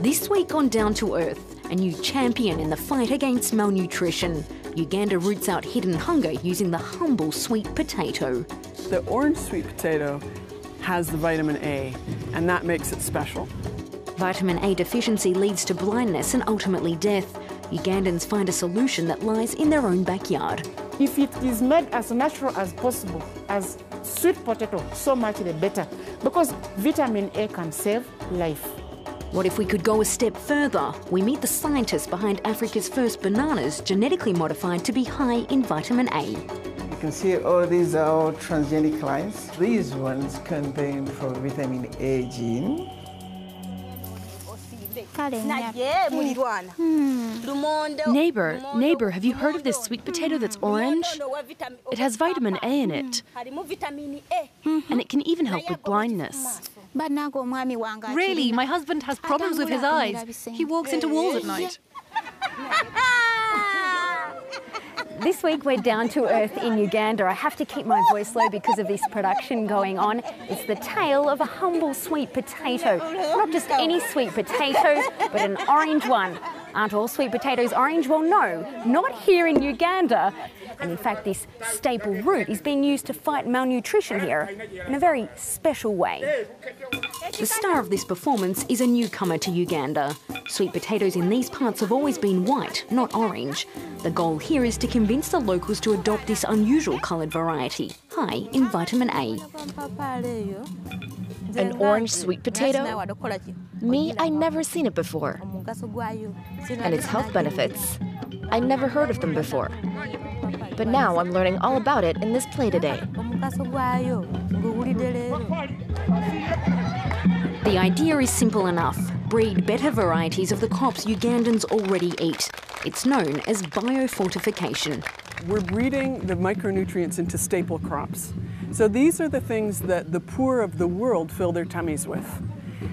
This week on Down to Earth, a new champion in the fight against malnutrition. Uganda roots out hidden hunger using the humble sweet potato. The orange sweet potato has the vitamin A, and that makes it special. Vitamin A deficiency leads to blindness and ultimately death. Ugandans find a solution that lies in their own backyard. If it is made as natural as possible, as sweet potato, so much the better, because vitamin A can save life. What if we could go a step further? We meet the scientists behind Africa's first bananas genetically modified to be high in vitamin A. You can see all these are all transgenic lines. These ones contain vitamin A gene. Neighbor, have you heard of this sweet potato that's orange? It has vitamin A in it. And it can even help with blindness. Really, my husband has problems with his eyes. He walks into walls at night. This week we're down to earth in Uganda. I have to keep my voice low because of this production going on. It's the tale of a humble sweet potato. Not just any sweet potato, but an orange one. Aren't all sweet potatoes orange? Well, no, not here in Uganda. And in fact, this staple root is being used to fight malnutrition here in a very special way. The star of this performance is a newcomer to Uganda. Sweet potatoes in these parts have always been white, not orange. The goal here is to convince the locals to adopt this unusual coloured variety, high in vitamin A. An orange sweet potato? Me, I never seen it before. And its health benefits. I never heard of them before. But now I'm learning all about it in this play today. The idea is simple enough. Breed better varieties of the crops Ugandans already eat. It's known as biofortification. We're breeding the micronutrients into staple crops. So these are the things that the poor of the world fill their tummies with.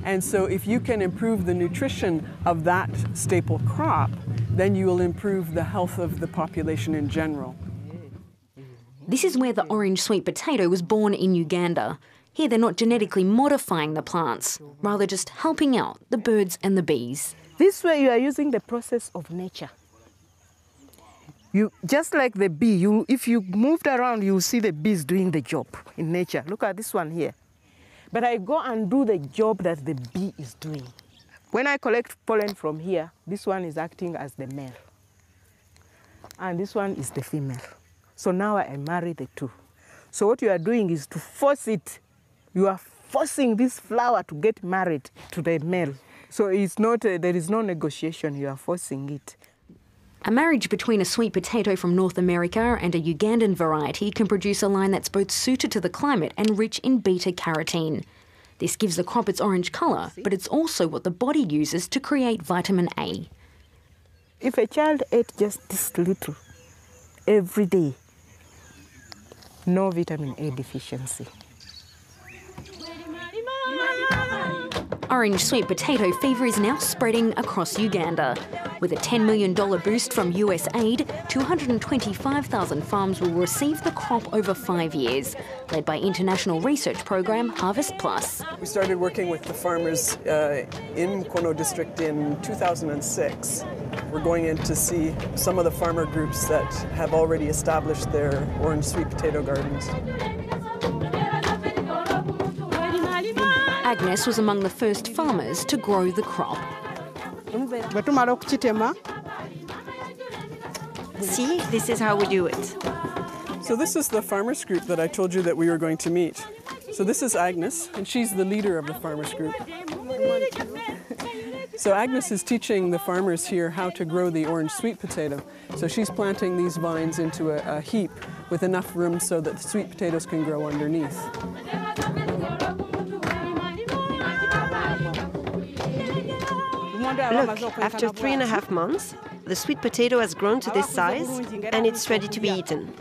And so if you can improve the nutrition of that staple crop, then you will improve the health of the population in general. This is where the orange sweet potato was born in Uganda. Here they're not genetically modifying the plants, rather just helping out the birds and the bees. This way you are using the process of nature. Just like the bee, if you moved around, you will see the bees doing the job in nature. Look at this one here. But I go and do the job that the bee is doing. When I collect pollen from here, this one is acting as the male. And this one is the female. So now I marry the two. So what you are doing is to force it. You are forcing this flower to get married to the male. So it's not, there is no negotiation, you are forcing it. A marriage between a sweet potato from North America and a Ugandan variety can produce a line that's both suited to the climate and rich in beta-carotene. This gives the crop its orange colour, but it's also what the body uses to create vitamin A. If a child ate just this little every day, no vitamin A deficiency. Orange sweet potato fever is now spreading across Uganda. With a $10 million boost from USAID, 225,000 farms will receive the crop over 5 years, led by international research program HarvestPlus. We started working with the farmers in Kono district in 2006. We're going in to see some of the farmer groups that have already established their orange sweet potato gardens. Agnes was among the first farmers to grow the crop. See, this is how we do it. So this is the farmers group that I told you that we were going to meet. So this is Agnes, and she's the leader of the farmers group. So Agnes is teaching the farmers here how to grow the orange sweet potato. So she's planting these vines into a heap with enough room so that the sweet potatoes can grow underneath. Look, after 3.5 months, the sweet potato has grown to this size and it's ready to be eaten.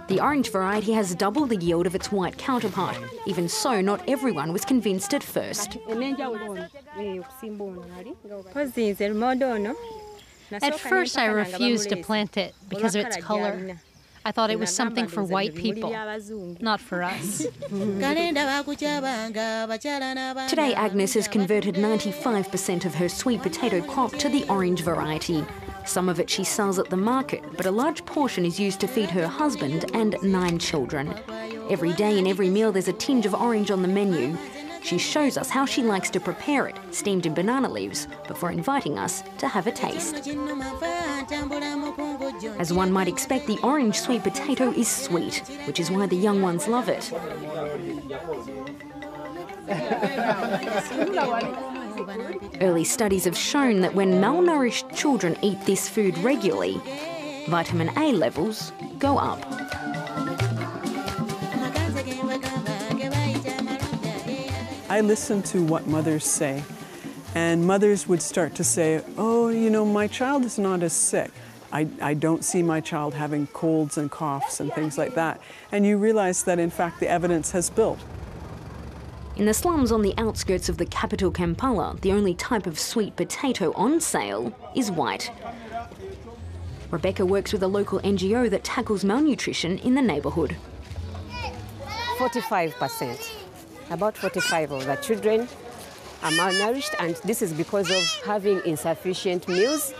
The orange variety has double the yield of its white counterpart. Even so, not everyone was convinced at first. At first, I refused to plant it because of its color. I thought it was something for white people, not for us. Today, Agnes has converted 95% of her sweet potato crop to the orange variety. Some of it she sells at the market, but a large portion is used to feed her husband and 9 children. Every day in every meal there's a tinge of orange on the menu. She shows us how she likes to prepare it, steamed in banana leaves, before inviting us to have a taste. As one might expect, the orange sweet potato is sweet, which is why the young ones love it. Early studies have shown that when malnourished children eat this food regularly, vitamin A levels go up. I listen to what mothers say, and mothers would start to say, oh, you know, my child is not as sick. I don't see my child having colds and coughs and things like that. And you realize that, in fact, the evidence has built. In the slums on the outskirts of the capital Kampala, the only type of sweet potato on sale is white. Rebecca works with a local NGO that tackles malnutrition in the neighbourhood. 45%. About 45% of the children are malnourished, and this is because of having insufficient meals.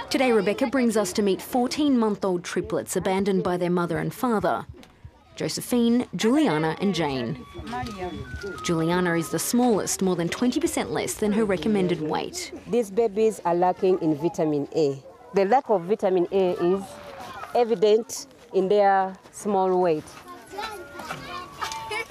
Today, Rebecca brings us to meet 14-month-old triplets abandoned by their mother and father, Josephine, Juliana and Jane. Juliana is the smallest, more than 20% less than her recommended weight. These babies are lacking in vitamin A. The lack of vitamin A is evident in their small weight.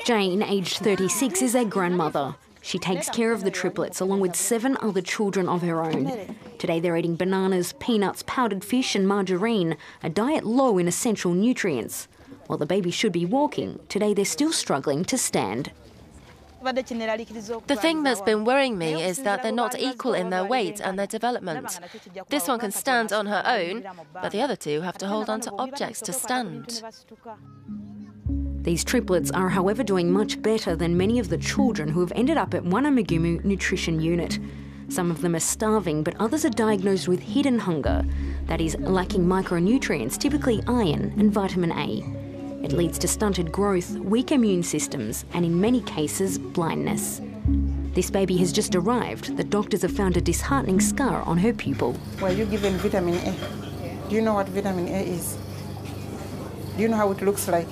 Jane, aged 36, is their grandmother. She takes care of the triplets along with 7 other children of her own. Today they're eating bananas, peanuts, powdered fish and margarine, a diet low in essential nutrients. While the baby should be walking, today they're still struggling to stand. The thing that's been worrying me is that they're not equal in their weight and their development. This one can stand on her own, but the other 2 have to hold on to objects to stand. These triplets are, however, doing much better than many of the children who have ended up at Wanamagumu Nutrition Unit. Some of them are starving, but others are diagnosed with hidden hunger, that is, lacking micronutrients, typically iron and vitamin A. It leads to stunted growth, weak immune systems, and in many cases, blindness. This baby has just arrived. The doctors have found a disheartening scar on her pupil. Were you given vitamin A? Do you know what vitamin A is? Do you know how it looks like?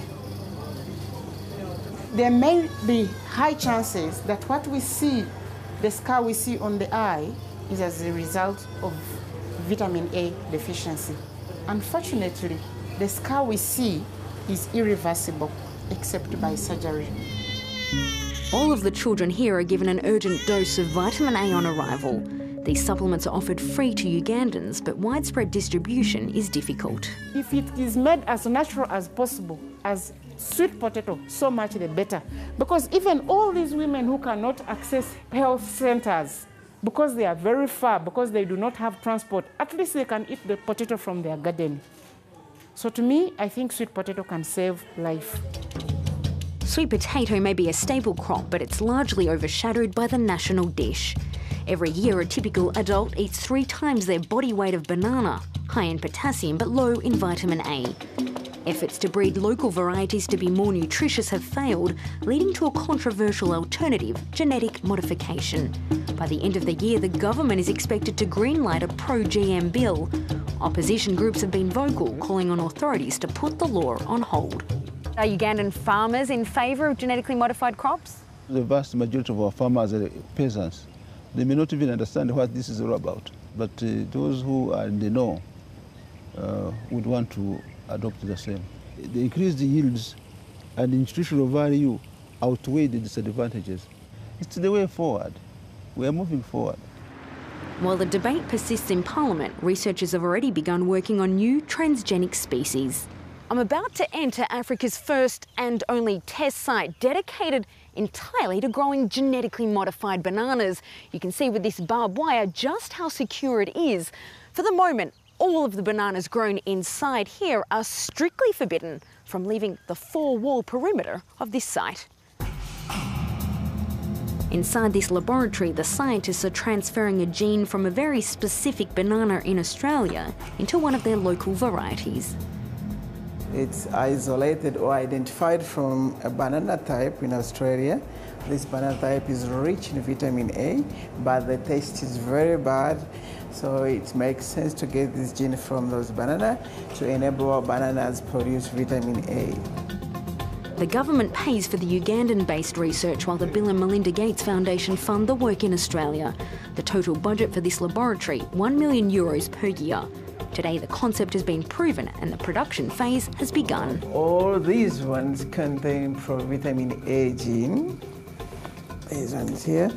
There may be high chances that what we see, the scar we see on the eye, is as a result of vitamin A deficiency. Unfortunately, the scar we see is irreversible, except by surgery. All of the children here are given an urgent dose of vitamin A on arrival. These supplements are offered free to Ugandans, but widespread distribution is difficult. If it is made as natural as possible, as sweet potato, so much the better. Because even all these women who cannot access health centers, because they are very far, because they do not have transport, at least they can eat the potato from their garden. So to me, I think sweet potato can save life. Sweet potato may be a staple crop, but it's largely overshadowed by the national dish. Every year, a typical adult eats 3 times their body weight of banana, high in potassium but low in vitamin A. Efforts to breed local varieties to be more nutritious have failed, leading to a controversial alternative, genetic modification. By the end of the year, the government is expected to greenlight a pro-GM bill. Opposition groups have been vocal, calling on authorities to put the law on hold. Are Ugandan farmers in favour of genetically modified crops? The vast majority of our farmers are peasants. They may not even understand what this is all about, but those who are in the know would want to adopt the same. The increased yields and the nutritional value outweigh the disadvantages. It's the way forward. We are moving forward. While the debate persists in Parliament, researchers have already begun working on new transgenic species. I'm about to enter Africa's first and only test site dedicated entirely to growing genetically modified bananas. You can see with this barbed wire just how secure it is. For the moment, all of the bananas grown inside here are strictly forbidden from leaving the 4-wall perimeter of this site. Inside this laboratory, the scientists are transferring a gene from a very specific banana in Australia into one of their local varieties. It's isolated or identified from a banana type in Australia. This banana type is rich in vitamin A, but the taste is very bad. So it makes sense to get this gene from those bananas to enable our bananas produce vitamin A. The government pays for the Ugandan-based research while the Bill and Melinda Gates Foundation fund the work in Australia. The total budget for this laboratory, €1 million per year. Today the concept has been proven and the production phase has begun. All these ones contain vitamin A gene. These ones here.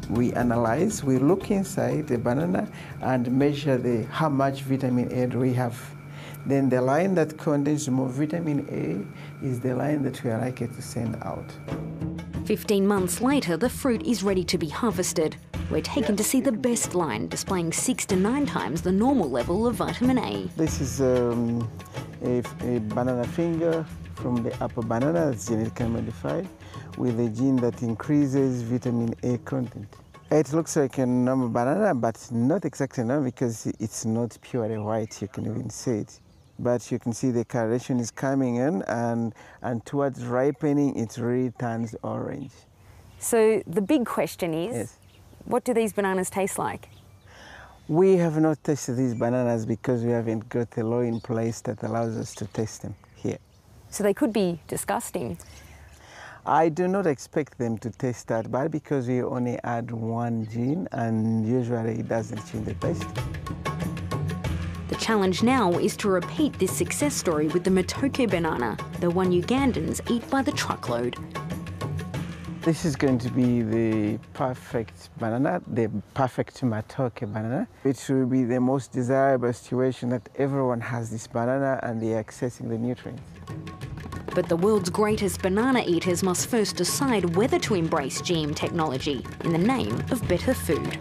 We analyze, we look inside the banana and measure how much vitamin A do we have. Then the line that contains more vitamin A is the line that we are likely to send out. 15 months later, the fruit is ready to be harvested. We're taken to see the best line, displaying 6 to 9 times the normal level of vitamin A. This is a banana finger from the upper banana that's genetically modified with a gene that increases vitamin A content. It looks like a normal banana, but not exactly normal because it's not purely white, you can even see it. But you can see the coloration is coming in and towards ripening it really turns orange. So the big question is, yes. What do these bananas taste like? We have not tasted these bananas because we haven't got a law in place that allows us to taste them here. So they could be disgusting. I do not expect them to taste that bad because we only add one gene and usually it doesn't change the taste. The challenge now is to repeat this success story with the matoke banana, the one Ugandans eat by the truckload. This is going to be the perfect banana, the perfect matoke banana. It will be the most desirable situation that everyone has this banana and they are accessing the nutrients. But the world's greatest banana eaters must first decide whether to embrace GM technology in the name of better food.